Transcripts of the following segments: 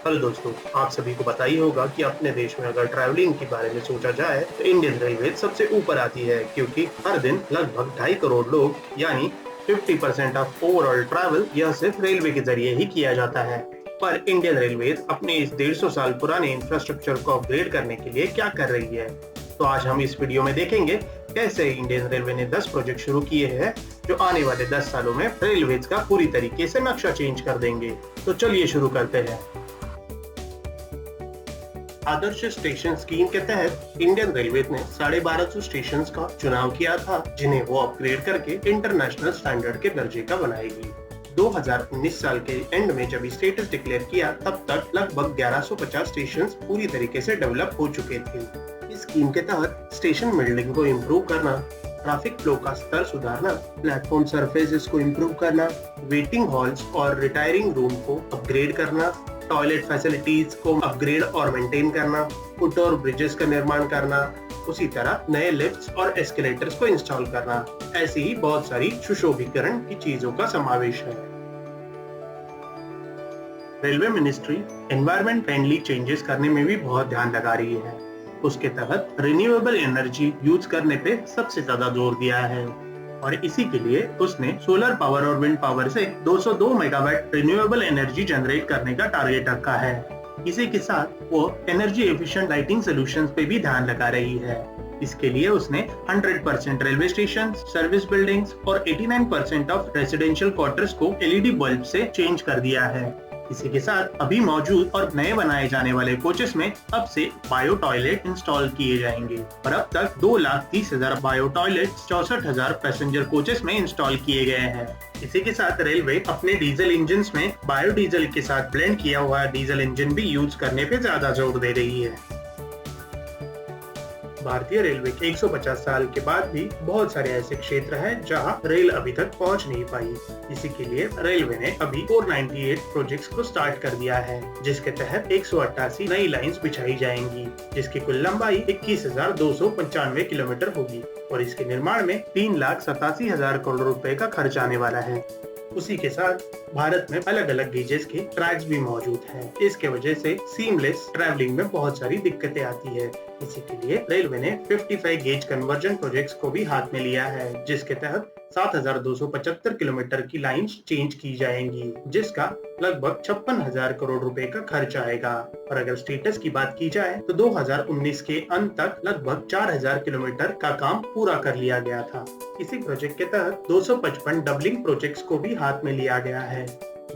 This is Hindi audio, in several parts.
हेलो दोस्तों, आप सभी को पता ही होगा कि अपने देश में अगर ट्रैवलिंग के बारे में सोचा जाए तो इंडियन रेलवे सबसे ऊपर आती है, क्योंकि हर दिन लगभग 2.5 करोड़ लोग यानी 50% ऑफ ओवरऑल ट्रैवल यह सिर्फ रेलवे के जरिए ही किया जाता है। पर इंडियन रेलवे अपने इस 150 साल पुराने इंफ्रास्ट्रक्चर को अपग्रेड करने के लिए क्या कर रही है, तो आज हम इस वीडियो में देखेंगे कैसे इंडियन रेलवे ने 10 प्रोजेक्ट शुरू किए हैं जो आने वाले 10 सालों में रेलवे का पूरी तरीके से नक्शा चेंज कर देंगे। तो चलिए शुरू करते हैं। आदर्श स्टेशन स्कीम के तहत इंडियन रेलवे ने 1250 स्टेशन का चुनाव किया था, जिन्हें वो अपग्रेड करके इंटरनेशनल स्टैंडर्ड के दर्जे का बनाएगी। 2019 साल के एंड में जब स्टेटस डिक्लेयर किया, तब तक लगभग 1150 स्टेशन पूरी तरीके से डेवलप हो चुके थे। इस स्कीम के तहत स्टेशन बिल्डिंग को इम्प्रूव करना, ट्रैफिक फ्लो का स्तर सुधारना, प्लेटफॉर्म सरफेसेस को इम्प्रूव करना, वेटिंग हॉल्स और रिटायरिंग रूम को अपग्रेड करना, टॉयलेट फैसिलिटीज को अपग्रेड और मेंटेन करना, फुट और ब्रिजेस का निर्माण करना, उसी तरह नए लिफ्ट्स और एस्केलेटर्स को इंस्टॉल करना, ऐसी ही बहुत सारी सुशोभीकरण की चीजों का समावेश है। Railway ministry environment friendly changes करने में भी बहुत ध्यान लगा रही है। उसके तहत रिन्यूएबल एनर्जी यूज करने पे सबसे ज्यादा जोर दिया है और इसी के लिए उसने सोलर पावर और विंड पावर से 202 मेगावाट रिन्यूएबल एनर्जी जनरेट करने का टारगेट रखा है। इसी के साथ वो एनर्जी एफिशिएंट लाइटिंग सॉल्यूशंस पे भी ध्यान लगा रही है। इसके लिए उसने 100% रेलवे स्टेशन, सर्विस बिल्डिंग्स और 89% ऑफ रेसिडेंशियल क्वार्टर्स को एलईडी बल्ब से चेंज कर दिया है। इसी के साथ अभी मौजूद और नए बनाए जाने वाले कोचेस में अब से बायो टॉयलेट इंस्टॉल किए जाएंगे और अब तक 2,30,000 बायो टॉयलेट 64,000 पैसेंजर कोचेस में इंस्टॉल किए गए हैं। इसी के साथ रेलवे अपने डीजल इंजन में बायोडीजल के साथ ब्लेंड किया हुआ डीजल इंजन भी यूज करने पे ज्यादा जोर दे रही है। भारतीय रेलवे के 150 साल के बाद भी बहुत सारे ऐसे क्षेत्र हैं जहां रेल अभी तक पहुंच नहीं पाई। इसी के लिए रेलवे ने अभी 498 प्रोजेक्ट्स को स्टार्ट कर दिया है, जिसके तहत 188 नई लाइंस बिछाई जाएंगी, जिसकी कुल लंबाई 21,295 किलोमीटर होगी और इसके निर्माण में 3,87,000 करोड़ रुपए का खर्च आने वाला है। उसी के साथ भारत में अलग अलग गेजेस के ट्रैक्स भी मौजूद हैं। इसके वजह से सीमलेस ट्रैवलिंग में बहुत सारी दिक्कतें आती है। इसी के लिए रेलवे ने 55 गेज कन्वर्जन प्रोजेक्ट्स को भी हाथ में लिया है, जिसके तहत 7,275 किलोमीटर की लाइंस चेंज की जाएंगी, जिसका लगभग 56,000 करोड़ रुपए का खर्च आएगा। और अगर स्टेटस की बात की जाए तो 2019 के अंत तक लगभग 4,000 किलोमीटर का काम पूरा कर लिया गया था। इसी प्रोजेक्ट के तहत 255 डबलिंग प्रोजेक्ट्स को भी हाथ में लिया गया है,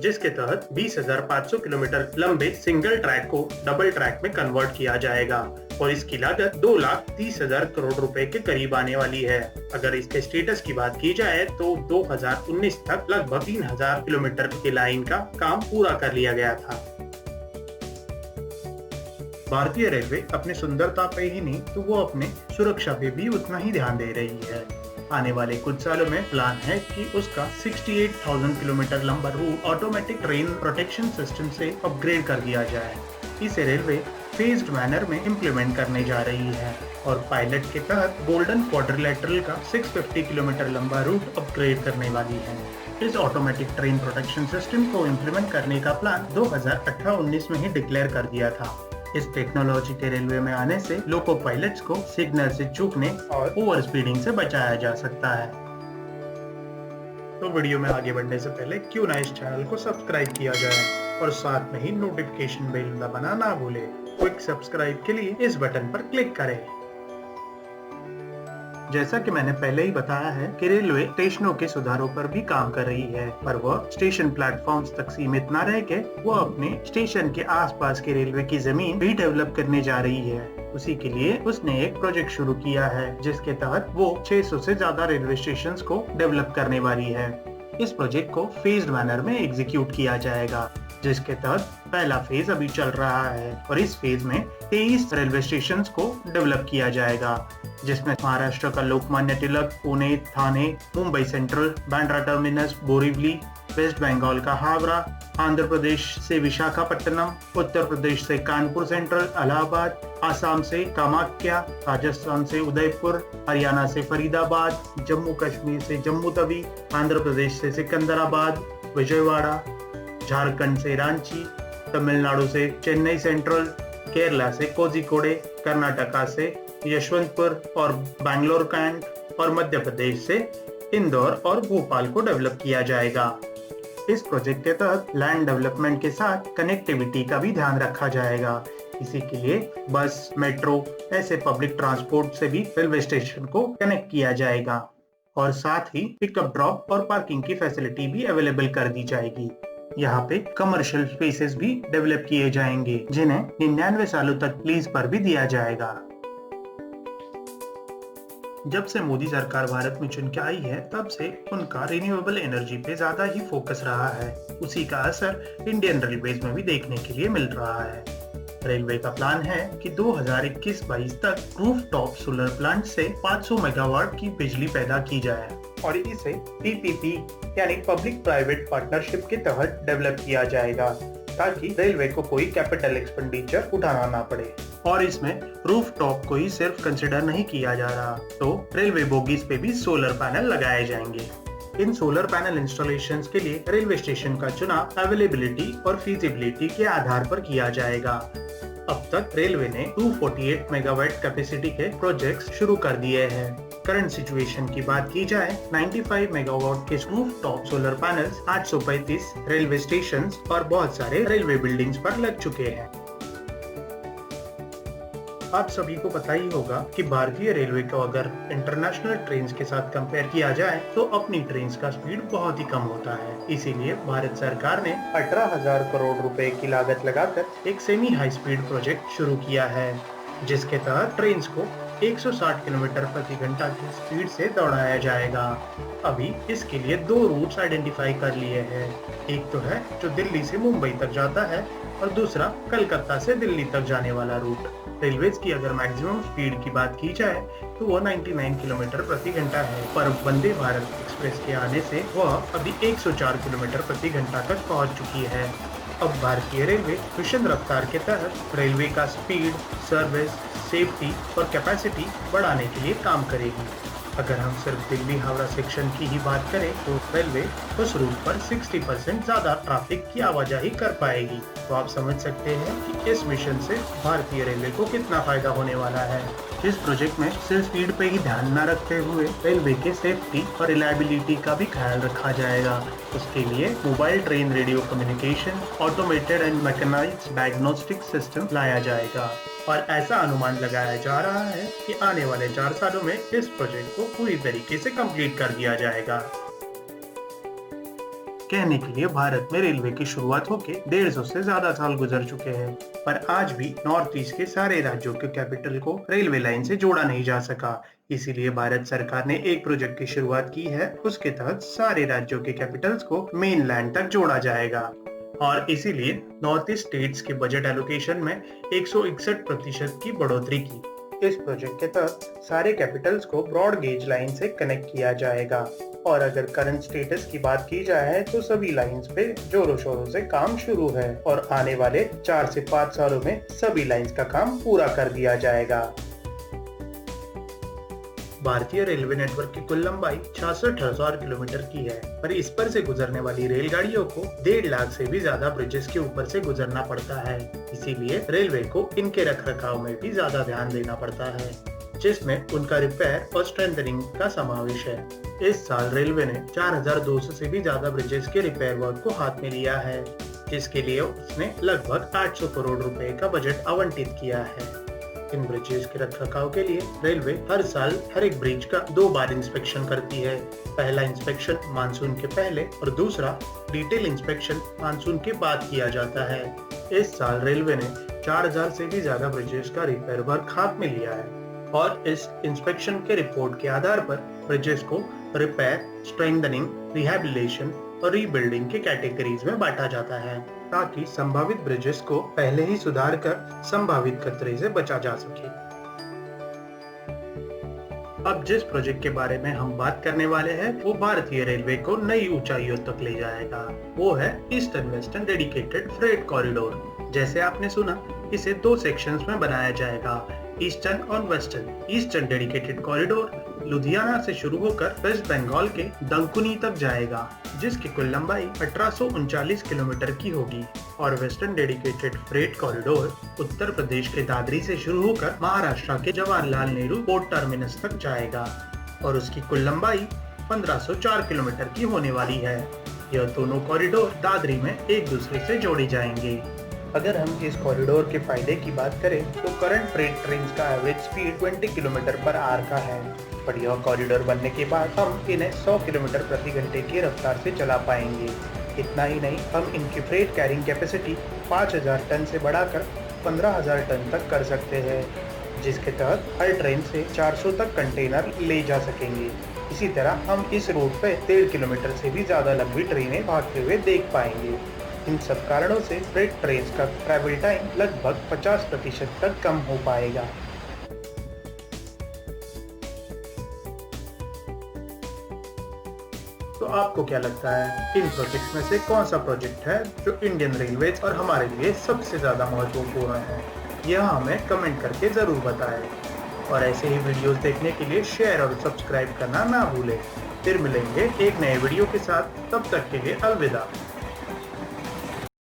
जिसके तहत 20,500 किलोमीटर लंबे सिंगल ट्रैक को डबल ट्रैक में कन्वर्ट किया जाएगा और इसकी लागत 2,30,000 करोड़ रुपए के करीब आने वाली है। अगर इसके स्टेटस की बात की जाए तो 2019 तक लगभग 3,000 किलोमीटर की लाइन का काम पूरा कर लिया गया था। भारतीय रेलवे अपनी सुंदरता पे ही नहीं तो वो अपने सुरक्षा पे भी उतना ही ध्यान दे रही है। आने वाले कुछ सालों में प्लान है कि उसका 68,000 किलोमीटर लंबा route automatic train protection system से अपग्रेड कर दिया जाए। इसे रेलवे फेज्ड मैनर में इम्प्लीमेंट करने जा रही है और पायलट के तहत गोल्डन क्वाड्रिलेटरल का 650 किलोमीटर लंबा रूट अपग्रेड करने वाली है। इस ऑटोमेटिक ट्रेन प्रोटेक्शन सिस्टम को इम्प्लीमेंट करने का प्लान 2018-19 में ही डिक्लेयर कर दिया था। इस टेक्नोलॉजी के रेलवे में आने से लोको पायलट्स को सिग्नल से चूकने और ओवर स्पीडिंग से बचाया जा सकता है। तो वीडियो में आगे बढ़ने से पहले क्यों ना इस चैनल को सब्सक्राइब किया जाए और साथ में ही नोटिफिकेशन बेल दबाना ना भूले। क्विक सब्सक्राइब के लिए इस बटन पर क्लिक करें। जैसा कि मैंने पहले ही बताया है कि रेलवे स्टेशनों के सुधारों पर भी काम कर रही है, पर वह स्टेशन प्लेटफॉर्म्स तक सीमित न रह के वो अपने स्टेशन के आसपास के रेलवे की जमीन भी डेवलप करने जा रही है। उसी के लिए उसने एक प्रोजेक्ट शुरू किया है, जिसके तहत वो 600 से ज्यादा रेलवे स्टेशंस को डेवलप करने वाली है। इस प्रोजेक्ट को फेज्ड मैनर में एग्जीक्यूट किया जाएगा, जिसके तहत पहला फेज अभी चल रहा है और इस फेज में 23 रेलवे स्टेशंस को डेवलप किया जाएगा, जिसमें महाराष्ट्र का Lokmanya Tilak, Pune, Thane, Mumbai central, Bandra terminus, Borivali, West Bengal का हावड़ा, आंध्र प्रदेश से विशाखापट्टनम, उत्तर प्रदेश से कानपुर सेंट्रल, इलाहाबाद, आसाम से कामाख्या, राजस्थान से उदयपुर, हरियाणा से फरीदाबाद, जम्मू कश्मीर से जम्मू तवी, आंध्र प्रदेश से सिकंदराबाद, विजयवाड़ा, झारखंड से रांची, तमिलनाडु से चेन्नई सेंट्रल, केरला से कोझिकोडे, कर्नाटका से यशवंतपुर और बैंगलोर कैंट और मध्य प्रदेश से इंदौर और भोपाल को डेवलप किया जाएगा। इस प्रोजेक्ट के तहत लैंड डेवलपमेंट के साथ कनेक्टिविटी का भी ध्यान रखा जाएगा। इसी के लिए बस, मेट्रो ऐसे पब्लिक ट्रांसपोर्ट से भी रेलवे स्टेशन को कनेक्ट किया जाएगा और साथ ही पिकअप, ड्रॉप और पार्किंग की फैसिलिटी भी अवेलेबल कर दी जाएगी। यहाँ पे कमर्शियल स्पेसेस भी डेवलप किए जाएंगे जिन्हें 99 सालों तक लीज पर भी दिया जाएगा। जब से मोदी सरकार भारत में चुन के आई है तब से उनका रिन्यूएबल एनर्जी पे ज्यादा ही फोकस रहा है। उसी का असर इंडियन रेलवेज में भी देखने के लिए मिल रहा है। रेलवे का प्लान है कि 2021-22 तक रूफटॉप सोलर प्लांट से 500 मेगावाट की बिजली पैदा की जाए और इसे पीपीपी यानी पब्लिक प्राइवेट पार्टनरशिप के तहत डेवलप किया जाएगा ताकि रेलवे को कोई कैपिटल एक्सपेंडिचर उठाना ना पड़े। और इसमें रूफटॉप को ही सिर्फ कंसिडर नहीं किया जा रहा, तो रेलवे बोगीज पे भी सोलर पैनल लगाए जाएंगे। इन सोलर पैनल इंस्टॉलेशंस के लिए रेलवे स्टेशन का चुनाव अवेलेबिलिटी और फीजिबिलिटी के आधार पर किया जाएगा। अब तक रेलवे ने 248 मेगावाट कैपेसिटी के प्रोजेक्ट्स शुरू कर दिए हैं। करंट सिचुएशन की बात की जाए, 95 मेगावाट के rooftop solar panels 835 railway stations और बहुत सारे रेलवे बिल्डिंग्स पर लग चुके हैं। आप सभी को पता ही होगा कि भारतीय रेलवे को अगर इंटरनेशनल ट्रेन्स के साथ कंपेयर किया जाए तो अपनी ट्रेन्स का स्पीड बहुत ही कम होता है। इसीलिए भारत सरकार ने 18,000 करोड़ रुपए की लागत लगाकर एक सेमी हाई स्पीड प्रोजेक्ट शुरू किया है, जिसके तहत ट्रेन्स को 160 किलोमीटर प्रति घंटा की स्पीड से दौड़ाया जाएगा। अभी इसके लिए 2 रूट्स आइडेंटिफाई कर लिए हैं। एक तो है जो दिल्ली से मुंबई तक जाता है और दूसरा कलकत्ता से दिल्ली तक जाने वाला रूट। रेलवेज की अगर मैक्सिमम स्पीड की बात की जाए तो वो 99 किलोमीटर प्रति घंटा है, पर वंदे भारत एक्सप्रेस के आने से वह अभी 104 किलोमीटर प्रति घंटा तक पहुंच चुकी है। अब भारतीय रेलवे मिशन रफ्तार के तहत रेलवे का स्पीड, सर्विस, सेफ्टी और कैपेसिटी बढ़ाने के लिए काम करेगी। अगर हम सिर्फ दिल्ली हावड़ा सेक्शन की ही बात करें तो रेलवे उस रूट पर 60% ज्यादा ट्रैफिक की आवाजाही कर पाएगी। तो आप समझ सकते हैं कि इस मिशन से भारतीय रेलवे को कितना फायदा होने वाला है। इस प्रोजेक्ट में सिर्फ स्पीड पे ही ध्यान न रखते हुए रेलवे के सेफ्टी और रिलायबिलिटी का भी ख्याल रखा जाएगा। उसके लिए mobile train radio communication, automated and mechanised diagnostic system लाया जाएगा और ऐसा अनुमान लगाया जा रहा है कि आने वाले 4 सालों में इस प्रोजेक्ट को पूरी तरीके से कंप्लीट कर दिया जाएगा। कहने के लिए भारत में रेलवे की शुरुआत होके 150 से ज्यादा साल गुजर चुके हैं, पर आज भी नॉर्थ ईस्ट के सारे राज्यों के कैपिटल को रेलवे लाइन से जोड़ा नहीं जा सका। इसीलिए भारत सरकार ने एक प्रोजेक्ट की शुरुआत की है। उसके तहत सारे राज्यों के कैपिटल्स को मेन लैंड तक जोड़ा जाएगा और इसीलिए नॉर्थ ईस्ट स्टेट्स के बजट एलोकेशन में 161% की बढ़ोतरी की। इस प्रोजेक्ट के तहत सारे कैपिटल्स को ब्रॉड गेज लाइन से कनेक्ट किया जाएगा और अगर करंट स्टेटस की बात की जाए तो सभी लाइंस पे जोरों शोरों से काम शुरू है और आने वाले 4 से 5 सालों में सभी लाइंस का काम पूरा कर दिया जाएगा। भारतीय रेलवे नेटवर्क की कुल लंबाई 66,000 किलोमीटर की है, पर इस पर से गुजरने वाली रेलगाड़ियों को 1.5 लाख से भी ज्यादा ब्रिजेस के ऊपर से गुजरना पड़ता है। इसीलिए रेलवे को इनके रखरखाव में भी ज्यादा ध्यान देना पड़ता है, जिसमें उनका रिपेयर और स्ट्रेंथनिंग का समावेश है। इस साल रेलवे ने 4,200 से भी ज्यादा ब्रिजेस के रिपेयर वर्क को हाथ में लिया है, जिसके लिए उसने लगभग 800 करोड़ रुपए का बजट आवंटित किया है। इन ब्रिजेस के रखरखाव के लिए रेलवे हर साल हर एक ब्रिज का 2 बार इंस्पेक्शन करती है। पहला इंस्पेक्शन मानसून के पहले और दूसरा डिटेल इंस्पेक्शन मानसून के बाद किया जाता है। इस साल रेलवे ने 4,000 से भी ज्यादा ब्रिजेस का रिपेयर वर्क हाथ में लिया है और इस इंस्पेक्शन के रिपोर्ट के आधार पर ब्रिजेस को रिपेयर, स्ट्रेंथनिंग, रिहैबिलिटेशन और रीबिल्डिंग के कैटेगरीज में बांटा जाता है ताकि संभावित ब्रिजेस को पहले ही सुधार कर संभावित खतरे से बचा जा सके। अब जिस प्रोजेक्ट के बारे में हम बात करने वाले हैं वो भारतीय रेलवे को नई ऊंचाइयों तक ले जाएगा। वो है eastern western dedicated freight corridor. जैसे आपने सुना, इसे 2 सेक्शंस में बनाया जाएगा, ईस्टर्न और western. Eastern dedicated corridor Ludhiana से शुरू होकर वेस्ट बंगाल के डंकुनी तक जाएगा, जिसकी कुल लंबाई 1839 किलोमीटर की होगी और western dedicated freight corridor Uttar Pradesh के दादरी से शुरू होकर महाराष्ट्र के जवाहरलाल नेहरू पोर्ट टर्मिनस तक जाएगा और उसकी कुल लंबाई 1504 किलोमीटर की होने वाली है। यह दोनों कॉरिडोर दादरी में एक दूसरे से जोड़े जाएंगे। अगर हम इस कॉरिडोर के फायदे की बात करें तो करंट फ्रेट ट्रेन का average speed 20 kilometre per hour का है, पर यह कॉरिडोर बनने के बाद हम इन्हें 100 किलोमीटर प्रति घंटे की रफ्तार से चला पाएंगे। इतना ही नहीं, हम इनकी फ्रेट कैरिंग कैपेसिटी 5000 टन से बढ़ाकर 15000 टन तक कर सकते हैं, जिसके तहत हर ट्रेन से 400 तक कंटेनर ले जा सकेंगे। इसी तरह हम इस रूट पे 1.5 किलोमीटर से भी ज्यादा लंबी ट्रेनें भागते हुए देख पाएंगे। इन सब कारणों से फ्रेट ट्रेन का ट्रैवल टाइम लगभग 50% तक कम हो पाएगा। तो आपको क्या लगता है, इन प्रोजेक्ट्स में से कौन सा प्रोजेक्ट है जो इंडियन रेलवे और हमारे लिए सबसे ज्यादा महत्वपूर्ण है? यह हमें कमेंट करके जरूर बताएं और ऐसे ही वीडियोस देखने के लिए शेयर और सब्सक्राइब करना ना भूलें। फिर मिलेंगे एक नए वीडियो के साथ, तब तक के लिए अलविदा।